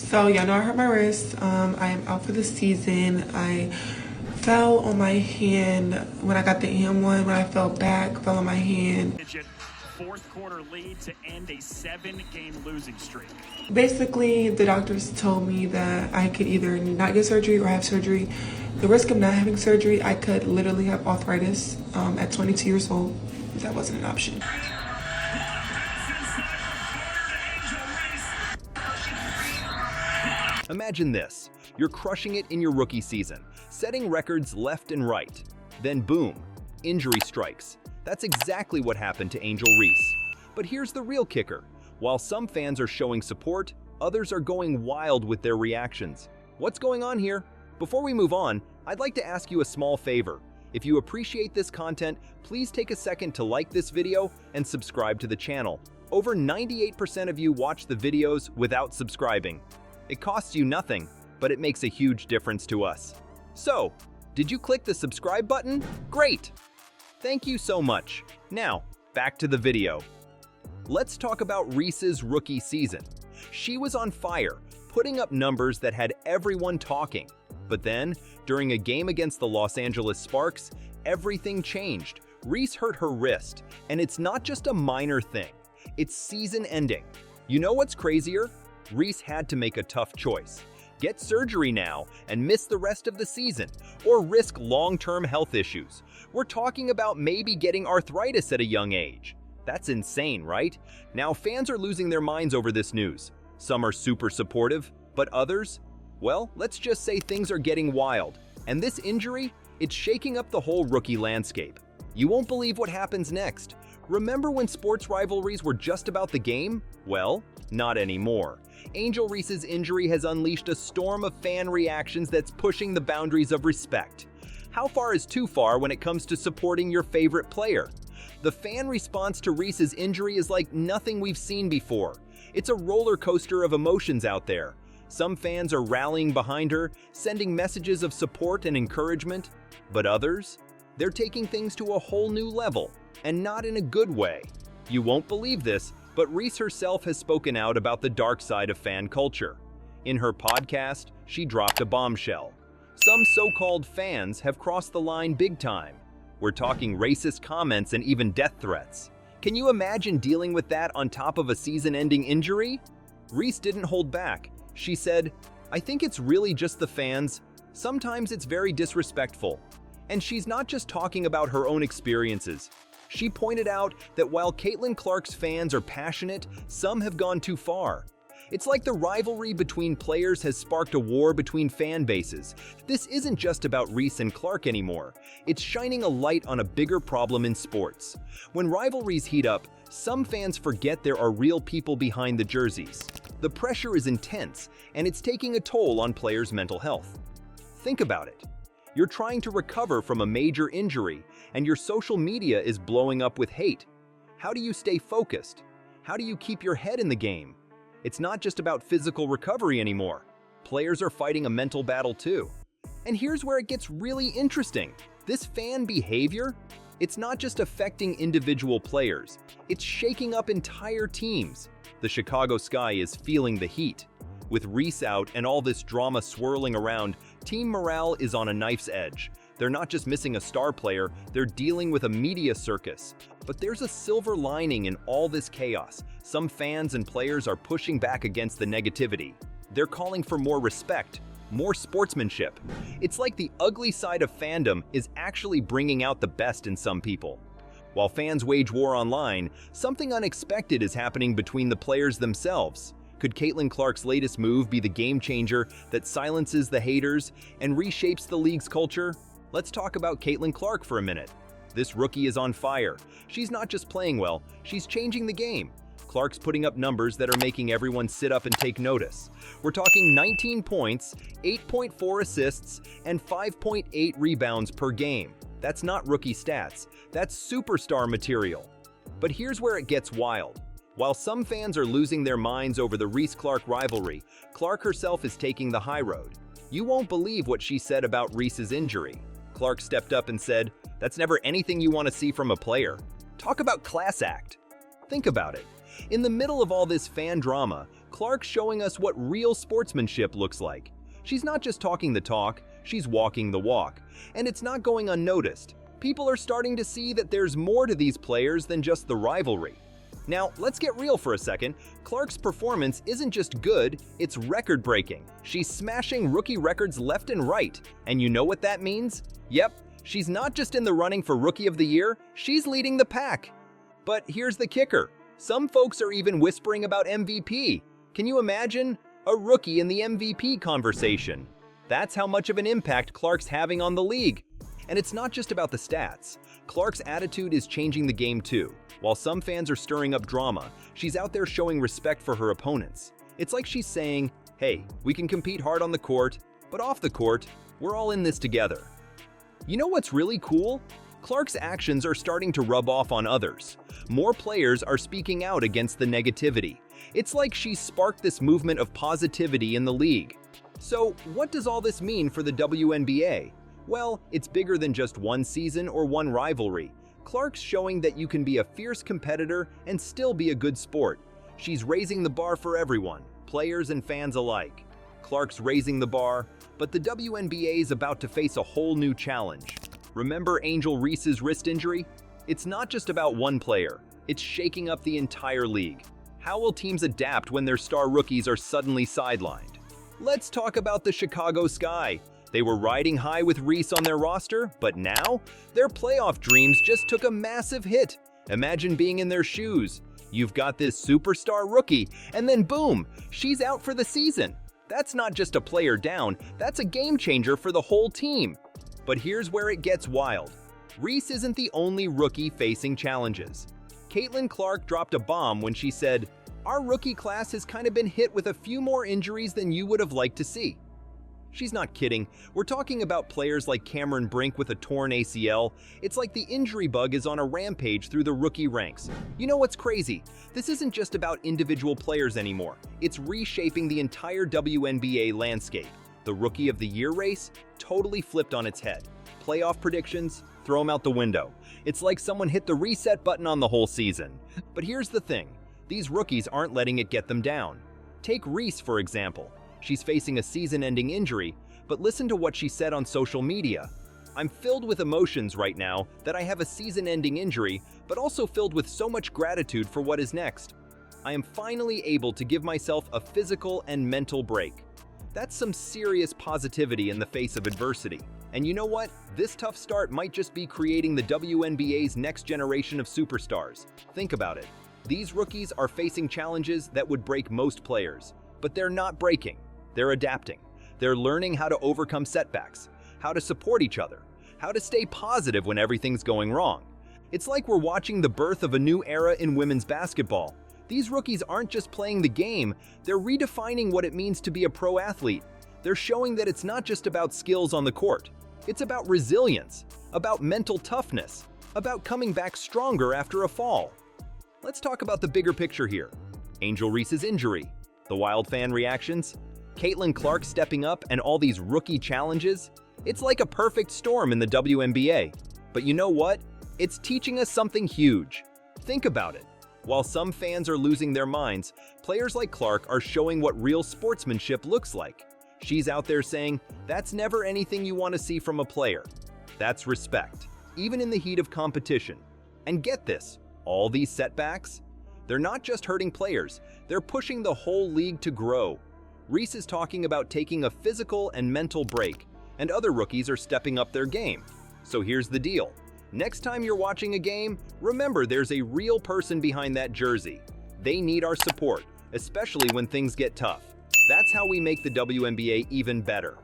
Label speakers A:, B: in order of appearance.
A: So y'all know I hurt my wrist. I am out for the season. I fell on my hand when I got the M1. When I fell back, fell on my hand.
B: Fourth quarter lead to end a 7-game losing streak.
A: Basically, the doctors told me that I could either not get surgery or have surgery. The risk of not having surgery, I could literally have arthritis at 22 years old. That wasn't an option.
C: Imagine this. You're crushing it in your rookie season, setting records left and right. Then boom, injury strikes. That's exactly what happened to Angel Reese. But here's the real kicker. While some fans are showing support, others are going wild with their reactions. What's going on here? Before we move on, I'd like to ask you a small favor. If you appreciate this content, please take a second to like this video and subscribe to the channel. Over 98% of you watch the videos without subscribing. It costs you nothing, but it makes a huge difference to us. So, did you click the subscribe button? Great! Thank you so much. Now, back to the video. Let's talk about Reese's rookie season. She was on fire, putting up numbers that had everyone talking. But then, during a game against the Los Angeles Sparks, everything changed. Reese hurt her wrist, and it's not just a minor thing. It's season-ending. You know what's crazier? Reese had to make a tough choice. Get surgery now and miss the rest of the season, or risk long-term health issues. We're talking about maybe getting arthritis at a young age. That's insane, right? Now fans are losing their minds over this news. Some are super supportive, but others? Well, let's just say things are getting wild. And this injury, it's shaking up the whole rookie landscape. You won't believe what happens next. Remember when sports rivalries were just about the game? Well, not anymore. Angel Reese's injury has unleashed a storm of fan reactions that's pushing the boundaries of respect. How far is too far when it comes to supporting your favorite player? The fan response to Reese's injury is like nothing we've seen before. It's a roller coaster of emotions out there. Some fans are rallying behind her, sending messages of support and encouragement. But others? They're taking things to a whole new level, and not in a good way. You won't believe this, but Reese herself has spoken out about the dark side of fan culture. In her podcast, she dropped a bombshell. Some so-called fans have crossed the line big time. We're talking racist comments and even death threats. Can you imagine dealing with that on top of a season-ending injury? Reese didn't hold back. She said, "I think it's really just the fans. Sometimes it's very disrespectful." And she's not just talking about her own experiences. She pointed out that while Caitlin Clark's fans are passionate, some have gone too far. It's like the rivalry between players has sparked a war between fan bases. This isn't just about Reese and Clark anymore. It's shining a light on a bigger problem in sports. When rivalries heat up, some fans forget there are real people behind the jerseys. The pressure is intense, and it's taking a toll on players' mental health. Think about it. You're trying to recover from a major injury, and your social media is blowing up with hate. How do you stay focused? How do you keep your head in the game? It's not just about physical recovery anymore. Players are fighting a mental battle too. And here's where it gets really interesting. This fan behavior, it's not just affecting individual players. It's shaking up entire teams. The Chicago Sky is feeling the heat. With Reese out and all this drama swirling around, team morale is on a knife's edge. They're not just missing a star player, they're dealing with a media circus. But there's a silver lining in all this chaos. Some fans and players are pushing back against the negativity. They're calling for more respect, more sportsmanship. It's like the ugly side of fandom is actually bringing out the best in some people. While fans wage war online, something unexpected is happening between the players themselves. Could Caitlin Clark's latest move be the game changer that silences the haters and reshapes the league's culture? Let's talk about Caitlin Clark for a minute. This rookie is on fire. She's not just playing well, she's changing the game. Clark's putting up numbers that are making everyone sit up and take notice. We're talking 19 points, 8.4 assists, and 5.8 rebounds per game. That's not rookie stats, that's superstar material. But here's where it gets wild. While some fans are losing their minds over the Reese-Clark rivalry, Clark herself is taking the high road. You won't believe what she said about Reese's injury. Clark stepped up and said, "That's never anything you want to see from a player." Talk about class act. Think about it. In the middle of all this fan drama, Clark showing us what real sportsmanship looks like. She's not just talking the talk, she's walking the walk. And it's not going unnoticed. People are starting to see that there's more to these players than just the rivalry. Now, let's get real for a second. Clark's performance isn't just good, it's record-breaking. She's smashing rookie records left and right. And you know what that means? Yep, she's not just in the running for Rookie of the Year, she's leading the pack. But here's the kicker. Some folks are even whispering about MVP. Can you imagine? A rookie in the MVP conversation. That's how much of an impact Clark's having on the league. And it's not just about the stats. Clark's attitude is changing the game too. While some fans are stirring up drama, she's out there showing respect for her opponents. It's like she's saying, hey, we can compete hard on the court, but off the court, we're all in this together. You know what's really cool? Clark's actions are starting to rub off on others. More players are speaking out against the negativity. It's like she's sparked this movement of positivity in the league. So, what does all this mean for the WNBA? Well, it's bigger than just one season or one rivalry. Clark's showing that you can be a fierce competitor and still be a good sport. She's raising the bar for everyone, players and fans alike. Clark's raising the bar, but the WNBA is about to face a whole new challenge. Remember Angel Reese's wrist injury? It's not just about one player, it's shaking up the entire league. How will teams adapt when their star rookies are suddenly sidelined? Let's talk about the Chicago Sky. They were riding high with Reese on their roster, but now, their playoff dreams just took a massive hit. Imagine being in their shoes. You've got this superstar rookie, and then boom, she's out for the season. That's not just a player down, that's a game changer for the whole team. But here's where it gets wild. Reese isn't the only rookie facing challenges. Caitlin Clark dropped a bomb when she said, "Our rookie class has kind of been hit with a few more injuries than you would have liked to see." She's not kidding. We're talking about players like Cameron Brink with a torn ACL. It's like the injury bug is on a rampage through the rookie ranks. You know what's crazy? This isn't just about individual players anymore. It's reshaping the entire WNBA landscape. The Rookie of the Year race totally flipped on its head. Playoff predictions, throw them out the window. It's like someone hit the reset button on the whole season. But here's the thing. These rookies aren't letting it get them down. Take Reese, for example. She's facing a season-ending injury, but listen to what she said on social media. "I'm filled with emotions right now that I have a season-ending injury, but also filled with so much gratitude for what is next. I am finally able to give myself a physical and mental break." That's some serious positivity in the face of adversity. And you know what? This tough start might just be creating the WNBA's next generation of superstars. Think about it. These rookies are facing challenges that would break most players, but they're not breaking. They're adapting. They're learning how to overcome setbacks, how to support each other, how to stay positive when everything's going wrong. It's like we're watching the birth of a new era in women's basketball. These rookies aren't just playing the game, they're redefining what it means to be a pro athlete. They're showing that it's not just about skills on the court. It's about resilience, about mental toughness, about coming back stronger after a fall. Let's talk about the bigger picture here. Angel Reese's injury, the Wild fan reactions, Caitlin Clark stepping up, and all these rookie challenges. It's like a perfect storm in the WNBA. But you know what? It's teaching us something huge. Think about it. While some fans are losing their minds, players like Clark are showing what real sportsmanship looks like. She's out there saying, that's never anything you want to see from a player. That's respect, even in the heat of competition. And get this, all these setbacks? They're not just hurting players, they're pushing the whole league to grow. Reese is talking about taking a physical and mental break, and other rookies are stepping up their game. So here's the deal. Next time you're watching a game, remember there's a real person behind that jersey. They need our support, especially when things get tough. That's how we make the WNBA even better.